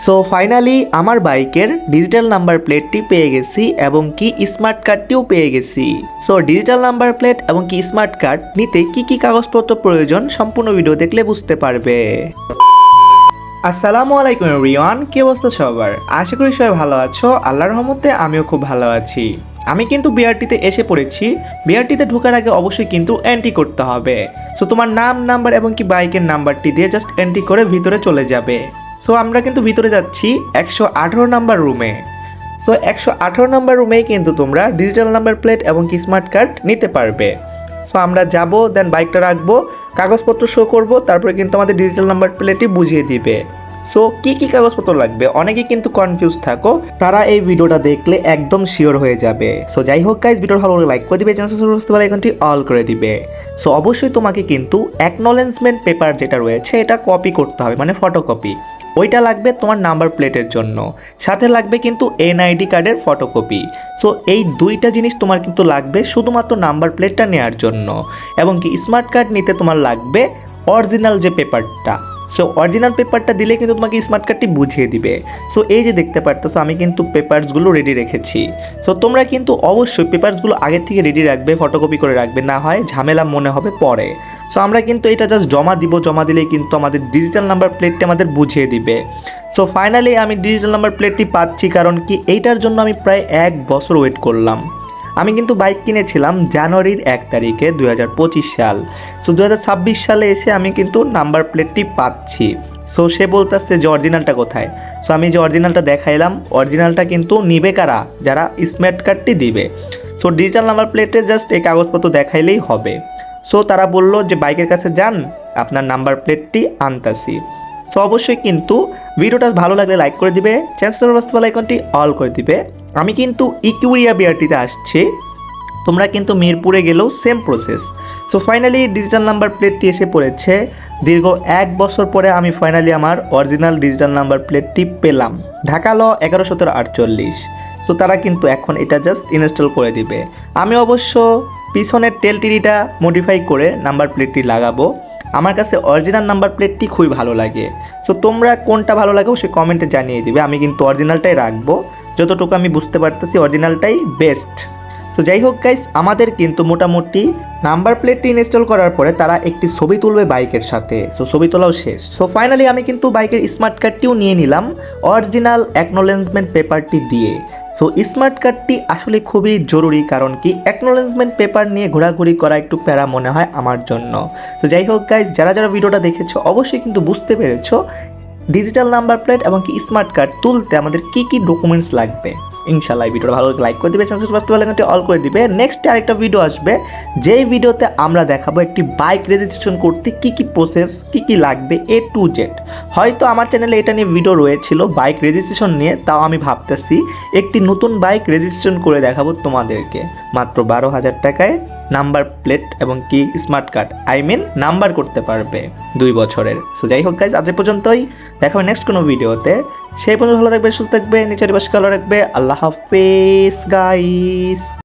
So finally আমার বাইকের digital number প্লেটটি পেয়ে গেছি এবং কি স্মার্ট কার্ডটিও পেয়ে গেছি। সো ডিজিটাল নাম্বার প্লেট এবং কি স্মার্ট কার্ড নিতে কি কি কাগজপত্র প্রয়োজন সম্পূর্ণ ভিডিও দেখলে বুঝতে পারবে। আসসালামু আলাইকুম এভরিওয়ান, কি অবস্থা সবার? আশা করি সবাই ভালো আছো। আল্লাহর রহমতে আমিও খুব ভালো আছি। আমি কিন্তু বিআরটিতে এসে পড়েছি। বিআরটিতে ঢোকার আগে অবশ্যই কিন্তু এন্ট্রি করতে হবে। সো তোমার নাম, নাম্বার এবং কি বাইকের নাম্বারটি দিয়ে জাস্ট এন্ট্রি করে ভিতরে চলে যাবে। সো আমরা কিন্তু ভিতরে যাচ্ছি 118 নাম্বার রুমে। সো 118 নাম্বার রুমেই কিন্তু তোমরা ডিজিটাল নাম্বার প্লেট এবং কি স্মার্ট কার্ড নিতে পারবে। সো আমরা যাব, দেন বাইকটা রাখবো, কাগজপত্র শো করব, তারপরে কিন্তু আমাদের ডিজিটাল নাম্বার প্লেটই বুঝিয়ে দিবে। সো কি কি কাগজপত্র লাগবে অনেকে কিন্তু কনফিউজ থাকো, তারা এই ভিডিওটা দেখলে একদম শিওর হয়ে যাবে। সো যাই হোক গাইজ, ভিডিওটা ভালো লাইক করে দিবে, চ্যানেল সাবস্ক্রাইব করতে পারলে আইকনটি অল করে দিবে। সো অবশ্যই তোমাকে কিন্তু অ্যাকনলেজমেন্ট পেপার যেটা রয়েছে এটা কপি করতে হবে, মানে ফটোকপি। ওইটা লাগবে তোমার নাম্বার প্লেটের জন্য, সাথে লাগবে কিন্তু এনআইডি কার্ডের ফটোকপি। সো এই দুইটা জিনিস তোমার কিন্তু লাগবে শুধুমাত্র নাম্বার প্লেটটা নেওয়ার জন্য। এবং কি স্মার্ট কার্ড নিতে তোমার লাগবে অরিজিনাল যে পেপারটা। সো অরিজিনাল পেপারটা দিলে কিন্তু তোমাকে স্মার্ট কার্ডটি বুঝিয়ে দিবে। সো এই যে দেখতে পারতেছো আমি কিন্তু পেপারসগুলো রেডি রেখেছি। সো তোমরা কিন্তু অবশ্যই পেপারসগুলো আগের থেকে রেডি রাখবে, ফটোকপি করে রাখবে, না হয় ঝামেলা মনে হবে পরে। সো আমরা কিন্তু এটা জাস্ট জমা দিব, জমা দিলেই কিন্তু আমাদের ডিজিটাল নাম্বার প্লেটটি আমাদের বুঝিয়ে দিবে। সো ফাইনালি আমি ডিজিটাল নাম্বার প্লেটটি পাচ্ছি, কারণ কি এইটার জন্য আমি প্রায় 1 বছর ওয়েট করলাম। আমি কিন্তু বাইক কিনেছিলাম জানুয়ারির 1 তারিখে 2025 সাল। সো 2026 সালে এসে আমি কিন্তু নাম্বার প্লেটটি পাচ্ছি। সো সে বলতেছে যে অরিজিনালটা কোথায়। সো আমি যে অরিজিনালটা দেখাইলাম, অরিজিনালটা কিন্তু নিবে কারা, যারা স্মার্ট কার্ডটি দিবে। সো ডিজিটাল নাম্বার প্লেটে জাস্ট এই কাগজপত্র দেখাইলেই হবে। সো তারা বললো যে বাইকের কাছে যান, আপনার নাম্বার প্লেটটি আনতাছি। সো অবশ্যই কিন্তু ভিডিওটা ভালো লাগলে লাইক করে দিবে, চ্যানেল সাবস্ক্রাইব আইকনটি অল করে দিবে। আমি কিন্তু ইকুরিয়া বিআরটিতে আসছি, তোমরা কিন্তু মিরপুরে গেলেও same process. So finally digital number প্লেটটি এসে পড়েছে। দীর্ঘ 1 বছর পরে আমি ফাইনালি আমার অরিজিনাল ডিজিটাল নাম্বার প্লেটটি পেলাম। ঢাকা ল 11-17-48। সো তারা কিন্তু এখন এটা জাস্ট ইনস্টল করে দিবে। আমি অবশ্য পিছনের টেল টিডিটা মডিফাই করে নাম্বার প্লেটটি লাগাবো। আমার কাছে অরিজিনাল নাম্বার প্লেটটি খুবই ভালো লাগে। সো তোমরা কোনটা ভালো লাগে সে কমেন্টে জানিয়ে দিবে। আমি কিন্তু অরিজিনালটাই রাখবো, যতটুকু আমি বুঝতে পারতেছি অরিজিনালটাই বেস্ট। তো যাই হোক গাইস, আমাদের কিন্তু মোটামুটি নাম্বার প্লেটটি ইনস্টল করার পরে তারা একটি ছবি তুলবে বাইকের সাথে। সো ছবি তোলাও শেষ। সো ফাইনালি আমি কিন্তু বাইকের স্মার্ট কার্ডটিও নিয়ে নিলাম অরিজিনাল অ্যাকনলেজমেন্ট পেপারটি দিয়ে। সো স্মার্ট কার্ডটি আসলে খুবই জরুরি, কারণ কি অ্যাকনলেজমেন্ট পেপার নিয়ে ঘোরাঘুরি করা একটু প্যারা মনে হয় আমার জন্য। তো যাই হোক গাইস, যারা যারা ভিডিওটা দেখেছো অবশ্যই কিন্তু বুঝতে পেরেছো ডিজিটাল নাম্বার প্লেট এবং কি স্মার্ট কার্ড তুলতে আমাদের কি কি ডকুমেন্টস লাগবে। ইনশাআল্লাহ ভিডিওটা ভালো লাইক করে দিবে, চ্যানেল সাবস্ক্রাইব অল করে দিবে। নেক্সট আরেকটা ভিডিও আসবে, যেই ভিডিওতে আমরা দেখাবো একটি বাইক রেজিস্ট্রেশন করতে কি কি প্রসেস, কি কি লাগবে A to Z। হয়তো আমার চ্যানেলে এটা নিয়ে ভিডিও রয়েছিল বাইক রেজিস্ট্রেশন নিয়ে, তাও আমি ভাবতেছি একটি নতুন বাইক রেজিস্ট্রেশন করে দেখাবো তোমাদেরকে মাত্র 12,000 টাকায়। নাম্বার প্লেট এবং কি স্মার্ট কার্ড নাম্বার করতে পারবে 2 বছরের। সো যাই হোক গাইজ, আজ পর্যন্তই, দেখা হবে নেক্সট কোনো ভিডিওতে। সেই পর্যন্ত ভালো থাকবে, সুস্থ থাকবে, নিচের পাশে ভালো রাখবে। আল্লাহ হাফেজ গাইস।